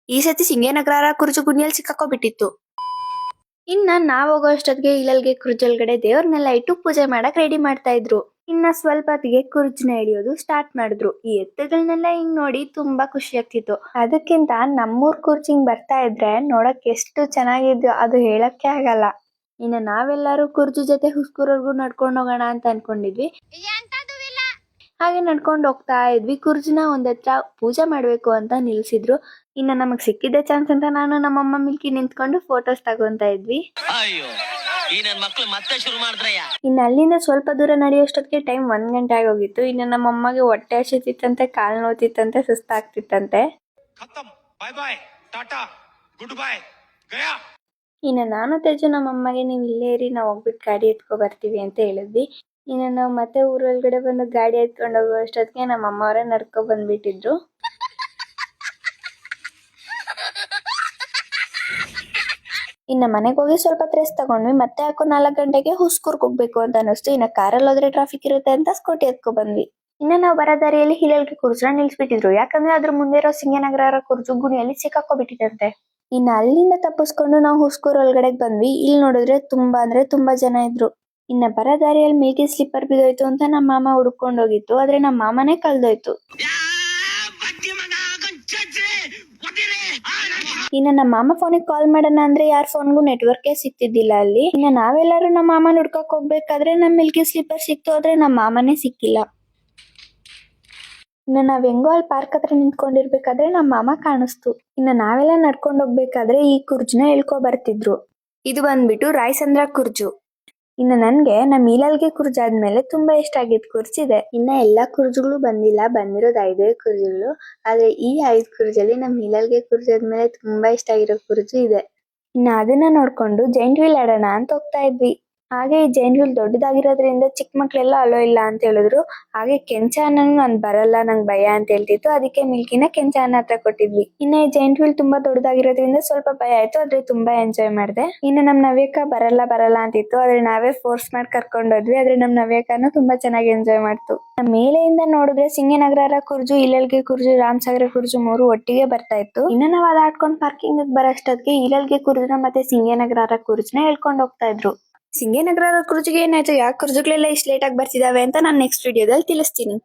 ಈ ಸತಿ ಸಿಂಗೇನಗರ ಕುರ್ಜು ಗುಂಡಿಯಲ್ಲಿ ಸಿಕ್ಕಾಕೊಬಿಟ್ಟಿತ್ತು. ಇನ್ನ ನಾವ್ ಹೋಗೋ ಅಷ್ಟೊತ್ತಿಗೆ ಇಲ್ಲಲ್ಗೆ ಕುರ್ಜೊಳಗಡೆ ದೇವ್ರನ್ನೆಲ್ಲ ಇಟ್ಟು ಪೂಜೆ ಮಾಡಕ್ ರೆಡಿ ಮಾಡ್ತಾ ಇದ್ರು. ಇನ್ನ ಸ್ವಲ್ಪ ಹೊತ್ತಿಗೆ ಕುರ್ಜ್ನ ಎಳಿಯೋದು ಸ್ಟಾರ್ಟ್ ಮಾಡಿದ್ರು. ಈ ಎತ್ತುಗಳನ್ನೆಲ್ಲ ಹಿಂಗ್ ನೋಡಿ ತುಂಬಾ ಖುಷಿ ಆಗ್ತಿತ್ತು. ಅದಕ್ಕಿಂತ ನಮ್ಮೂರ್ ಕುರ್ಜ್ ಹಿಂಗ್ ಬರ್ತಾ ಇದ್ರೆ ನೋಡಕ್ ಎಷ್ಟು ಚೆನ್ನಾಗಿದ್ಯೋ ಅದು ಹೇಳಕ್ಕೆ ಆಗಲ್ಲ. ಇನ್ನ ನಾವೆಲ್ಲರೂ ಕುರ್ಜು ಜೊತೆ ಹುಸ್ಕೂರ್ವರ್ಗು ನಡ್ಕೊಂಡ್ ಹೋಗೋಣ ಅಂತ ಅನ್ಕೊಂಡಿದ್ವಿ. ಹಾಗೆ ನಡ್ಕೊಂಡ್ ಹೋಗ್ತಾ ಇದ್ವಿ. ಕುರ್ಜ್ನ ಒಂದತ್ರ ಪೂಜೆ ಮಾಡ್ಬೇಕು ಅಂತ ನಿಲ್ಸಿದ್ರು. ಇನ್ನ ನಮಗ್ ಸಿಕ್ಕಿದ್ದೆ ಚಾನ್ಸ್ ಅಂತ ನಾನು ನಮ್ಮಮ್ಮ ಮಿಲ್ಕಿ ನಿಂತ್ಕೊಂಡು ಫೋಟೋಸ್ ತಗೊಂತ ಇದ್ವಿ. ಇನ್ನು ಅಲ್ಲಿಂದ ಸ್ವಲ್ಪ ದೂರ ನಡೆಯೋಷ್ಟೊತ್ತಿಗೆ ಟೈಮ್ 1 ಗಂಟೆ ಆಗೋಗಿತ್ತು. ಇನ್ನು ನಮ್ಮಮ್ಮಗೆ ಹೊಟ್ಟೆ ಹಸಿತಿತ್ತಂತೆ, ಕಾಲ್ ನೋತಿತ್ತಂತೆ, ಸುಸ್ತಾಗ್ತಿತ್ತಂತೆ. ಇನ್ನು ನಾನು ತೇಜು ನಮ್ಮಮ್ಮಗೆ ನೀವು ಇಲ್ಲೇ ಇರಿ, ನಾವು ಹೋಗ್ಬಿಟ್ಟು ಗಾಡಿ ಎತ್ಕೊ ಬರ್ತೀವಿ ಅಂತ ಹೇಳಿದ್ವಿ. ಇನ್ನು ನಾವು ಮತ್ತೆ ಊರೊಳಗಡೆ ಬಂದು ಗಾಡಿ ಎತ್ಕೊಂಡು ಹೋಗೋ ಅಷ್ಟೊತ್ತಿಗೆ ನಮ್ಮಮ್ಮ ಅವರೇ ನಡ್ಕೊ ಬಂದ್ಬಿಟ್ಟಿದ್ರು. ಇನ್ನ ಮನೆಗೆ ಹೋಗಿ ಸ್ವಲ್ಪ ರೆಸ್ಟ್ ತಗೊಂಡ್ವಿ. ಮತ್ತೆ ಯಾಕೋ 4 ಗಂಟೆಗೆ ಹುಸ್ಕೂರ್ಗ್ ಹೋಗ್ಬೇಕು ಅಂತ ಅನಿಸ್ತು. ಇನ್ನ ಕಾರಲ್ಲಿ ಹೋದ್ರೆ ಟ್ರಾಫಿಕ್ ಇರುತ್ತೆ ಅಂತ ಸ್ಕೂಟಿ ಎತ್ಕೊ ಬಂದ್ವಿ. ಇನ್ನ ನಾವು ಬರೋ ದಾರಿಯಲ್ಲಿ ಹಿಲ್ಲಲ್ಗೆ ಕುರ್ಜ್ನ ನಿಲ್ಸ್ಬಿಟ್ಟಿದ್ರು. ಯಾಕಂದ್ರೆ ಅದ್ರ ಮುಂದೆ ಇರೋ ಸಿಂಗೇನಗರ ಕುರ್ಜು ಗುಣಿಯಲ್ಲಿ ಸಿಕ್ಕಾಕೊಬಿಟ್ಟಿದಂತೆ. ಇನ್ನ ಅಲ್ಲಿಂದ ತಪ್ಪಿಸ್ಕೊಂಡು ನಾವು ಹುಸ್ಕೂರ್ ಒಳಗಡೆ ಬಂದ್ವಿ. ಇಲ್ಲಿ ನೋಡಿದ್ರೆ ತುಂಬಾ ಅಂದ್ರೆ ತುಂಬಾ ಜನ ಇದ್ರು. ಇನ್ನ ಬರೋ ದಾರಿಯಲ್ಲಿ ಮಿಲ್ಕಿ ಸ್ಲಿಪ್ಪರ್ ಬಿದ್ದೋಯ್ತು ಅಂತ ನಮ್ಮ ಮಾಮ ಹುಡ್ಕೊಂಡ್ ಹೋಗಿತ್ತು. ಆದ್ರೆ ನಮ್ಮ ಮಾಮನೇ ಕಳ್ದೋಯ್ತು. ಇನ್ನ ನಮ್ಮ ಮಾಮ ಫೋನಿಗೆ ಕಾಲ್ ಮಾಡೋಣ ಅಂದ್ರೆ ಯಾರ ಫೋನ್ಗೂ ನೆಟ್ವರ್ಕೇ ಸಿಕ್ತಿದ್ದಿಲ್ಲ ಅಲ್ಲಿ. ಇನ್ನ ನಾವೆಲ್ಲರೂ ನಮ್ಮ ಮಾಮನ ಹುಡ್ಕಕ್ ಹೋಗ್ಬೇಕಾದ್ರೆ ನಮ್ ಮಿಲ್ಕಿ ಸ್ಲಿಪ್ಪರ್ ಸಿಕ್ತು, ಆದ್ರೆ ನಮ್ಮ ಮಾಮನೇ ಸಿಕ್ಕಿಲ್ಲ. ಇನ್ನ ನಾವ್ ಹೆಂಗೋ ಅಲ್ಲಿ ಪಾರ್ಕ್ ಹತ್ರ ನಿಂತ್ಕೊಂಡಿರ್ಬೇಕಾದ್ರೆ ನಮ್ಮ ಮಾಮ ಕಾಣಿಸ್ತು. ಇನ್ನ ನಾವೆಲ್ಲ ನಡ್ಕೊಂಡ್ ಹೋಗ್ಬೇಕಾದ್ರೆ ಈ ಕುರ್ಜ್ನ ಹೇಳ್ಕೊ ಬರ್ತಿದ್ರು. ಇದು ಬಂದ್ಬಿಟ್ಟು ರಾಯಸಂದ್ರ ಕುರ್ಜು. ಇನ್ನ ನನ್ಗೆ ನಮ್ ಈಲಲ್ಗೆ ಕುರ್ಜ್ ಆದ್ಮೇಲೆ ತುಂಬಾ ಇಷ್ಟ ಆಗಿದ್ ಕುರ್ಜ್ ಇದೆ. ಇನ್ನ ಎಲ್ಲಾ ಕುರ್ಜುಗಳು ಬಂದಿಲ್ಲ, ಬಂದಿರೋದ್ 5 ಕುರ್ಜುಗಳು. ಆದ್ರೆ ಈ 5 ಕುರ್ಜಲ್ಲಿ ನಮ್ ಈಲಲ್ಗೆ ಕುರ್ಜ್ ಆದ್ಮೇಲೆ ತುಂಬಾ ಇಷ್ಟ ಆಗಿರೋ ಕುರ್ಜು ಇದೆ. ಇನ್ನ ಅದನ್ನ ನೋಡ್ಕೊಂಡು ಜೈಂಟ್ ವೀಲ್ ಆಡೋಣ ಅಂತ ಹೋಗ್ತಾ ಇದ್ವಿ. ಹಾಗೆ ಈ ಜೈಂಟ್ ವೀಲ್ ದೊಡ್ಡದಾಗಿರೋದ್ರಿಂದ ಚಿಕ್ಕ ಮಕ್ಳೆಲ್ಲ ಅಲೋ ಇಲ್ಲ ಅಂತ ಹೇಳಿದ್ರು. ಹಾಗೆ ಕೆಂಚ ಅನ್ನನು ನಾನ್ ಬರಲ್ಲ, ನಂಗೆ ಭಯ ಅಂತ ಹೇಳ್ತಿತ್ತು. ಅದಕ್ಕೆ ಮಿಲ್ಕಿನ ಕೆಂಚ ಅನ್ನ ಹತ್ರ ಕೊಟ್ಟಿದ್ವಿ. ಇನ್ನ ಈ ಜೈಂಟ್ ವೀಲ್ ತುಂಬಾ ದೊಡ್ಡದಾಗಿರೋದ್ರಿಂದ ಸ್ವಲ್ಪ ಭಯ ಆಯ್ತು, ಆದ್ರೆ ತುಂಬಾ ಎಂಜಾಯ್ ಮಾಡಿದೆ. ಇನ್ನು ನಮ್ ನವ್ಯಕ ಬರಲ್ಲ ಅಂತಿತ್ತು, ಆದ್ರೆ ನಾವೇ ಫೋರ್ಸ್ ಮಾಡಿ ಕರ್ಕೊಂಡ್ ಹೋದ್ವಿ. ಆದ್ರೆ ನಮ್ ನವ್ಯಕನು ತುಂಬಾ ಚೆನ್ನಾಗಿ ಎಂಜಾಯ್ ಮಾಡ್ತು. ಮೇಲೆಯಿಂದ ನೋಡಿದ್ರೆ ಸಿಂಗೇನಗರ ಕುರ್ಜು, ಇಲ್ಲಲ್ಗೆ ಕುರ್ಜು, ರಾಮಸಾಗರ ಕುರ್ಜು 3 ಒಟ್ಟಿಗೆ ಬರ್ತಾ ಇತ್ತು. ಇನ್ನ ನಾವ್ ಅದಾಡ್ಕೊಂಡ್ ಪಾರ್ಕಿಂಗ್ ಬರೋಷ್ಟೊತ್ತಿಗೆ ಇಲ್ಲಲ್ಗೆ ಕುರ್ಜುನ ಮತ್ತೆ ಸಿಂಗೇನಗರ ಕುರ್ಜುನ ಹೇಳ್ಕೊಂಡ್ ಹೋಗ್ತಾ ಇದ್ರು. ಸಿಂಗೇನಗರ ಕುರ್ಜಿಗೆ ಏನಾಯ್ತು, ಯಾಕೆ ಕುರ್ಜುಗಳೆಲ್ಲ ಇಷ್ಟು ಲೇಟ್ ಆಗಿ ಬರ್ತಿದಾವೆ ಅಂತ ನಾನು ನೆಕ್ಸ್ಟ್ ವಿಡಿಯೋದಲ್ಲಿ ತಿಳಿಸ್ತೀನಿ.